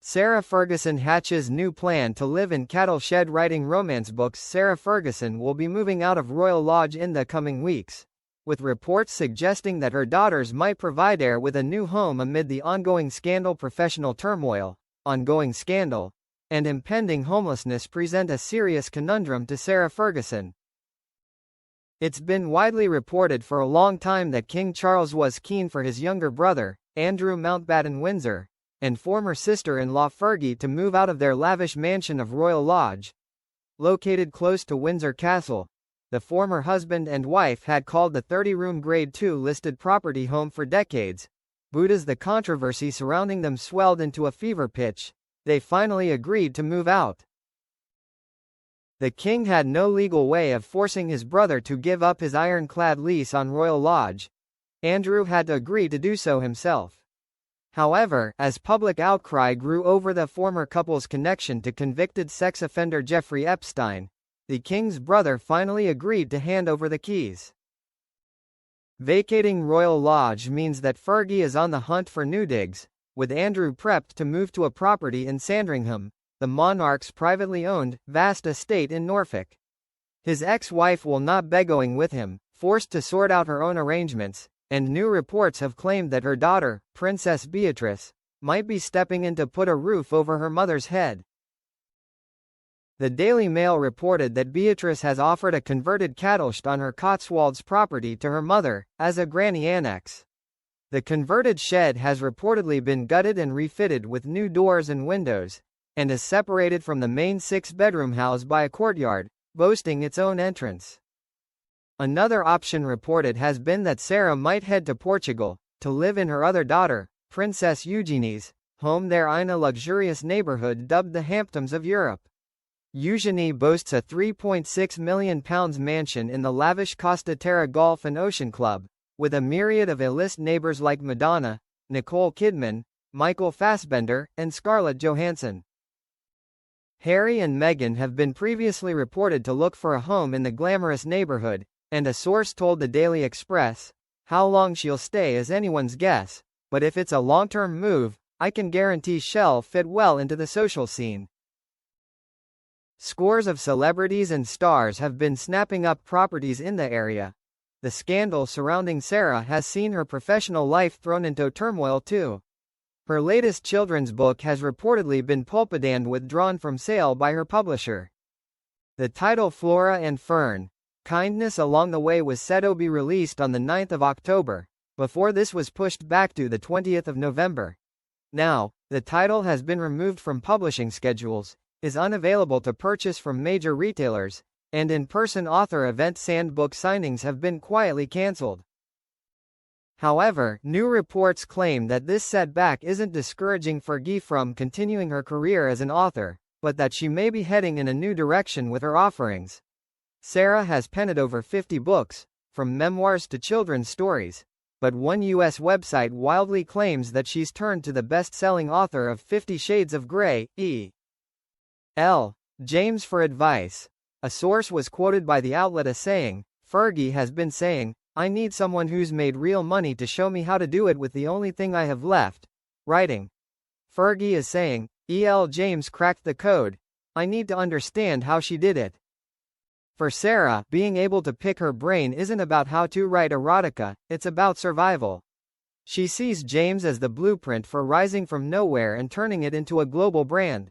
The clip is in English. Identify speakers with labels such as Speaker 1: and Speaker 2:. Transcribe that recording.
Speaker 1: Sarah Ferguson hatches new plan to live in cattle shed. Writing romance books. Sarah Ferguson will be moving out of Royal Lodge in the coming weeks, with reports suggesting that her daughters might provide her with a new home amid the ongoing scandal. Professional turmoil, ongoing scandal, and impending homelessness present a serious conundrum to Sarah Ferguson. It's been widely reported for a long time that King Charles was keen for his younger brother, Andrew Mountbatten Windsor, and former sister-in-law Fergie to move out of their lavish mansion of Royal Lodge, located close to Windsor Castle. The former husband and wife had called the 30-room Grade 2 listed property home for decades, but as the controversy surrounding them swelled into a fever pitch, they finally agreed to move out. The king had no legal way of forcing his brother to give up his ironclad lease on Royal Lodge. Andrew had to agree to do so himself. However, as public outcry grew over the former couple's connection to convicted sex offender Jeffrey Epstein, the king's brother finally agreed to hand over the keys. Vacating Royal Lodge means that Fergie is on the hunt for new digs, with Andrew prepped to move to a property in Sandringham, the monarch's privately owned, vast estate in Norfolk. His ex-wife will not be going with him, forced to sort out her own arrangements, and new reports have claimed that her daughter, Princess Beatrice, might be stepping in to put a roof over her mother's head. The Daily Mail reported that Beatrice has offered a converted cattle shed on her Cotswolds property to her mother, as a granny annex. The converted shed has reportedly been gutted and refitted with new doors and windows, and is separated from the main six-bedroom house by a courtyard, boasting its own entrance. Another option reported has been that Sarah might head to Portugal, to live in her other daughter, Princess Eugenie's, home there in a luxurious neighborhood dubbed the Hamptons of Europe. Eugenie boasts a £3.6 million mansion in the lavish Costa Terra Golf and Ocean Club, with a myriad of A-list neighbors like Madonna, Nicole Kidman, Michael Fassbender, and Scarlett Johansson. Harry and Meghan have been previously reported to look for a home in the glamorous neighborhood, and a source told the Daily Express, "How long she'll stay is anyone's guess, but if it's a long-term move, I can guarantee she'll fit well into the social scene." Scores of celebrities and stars have been snapping up properties in the area. The scandal surrounding Sarah has seen her professional life thrown into turmoil too. Her latest children's book has reportedly been pulped and withdrawn from sale by her publisher. The title Flora and Fern, Kindness Along the Way was set to be released on the 9th of October, before this was pushed back to the 20th of November. Now, the title has been removed from publishing schedules, is unavailable to purchase from major retailers, and in-person author events and book signings have been quietly cancelled. However, new reports claim that this setback isn't discouraging Fergie from continuing her career as an author, but that she may be heading in a new direction with her offerings. Sarah has penned over 50 books, from memoirs to children's stories, but one U.S. website wildly claims that she's turned to the best-selling author of 50 Shades of Grey, E.L. James for advice. A source was quoted by the outlet as saying, "Fergie has been saying, I need someone who's made real money to show me how to do it with the only thing I have left, writing." Fergie is saying, E.L. James cracked the code. I need to understand how she did it. For Sarah, being able to pick her brain isn't about how to write erotica, it's about survival. She sees James as the blueprint for rising from nowhere and turning it into a global brand.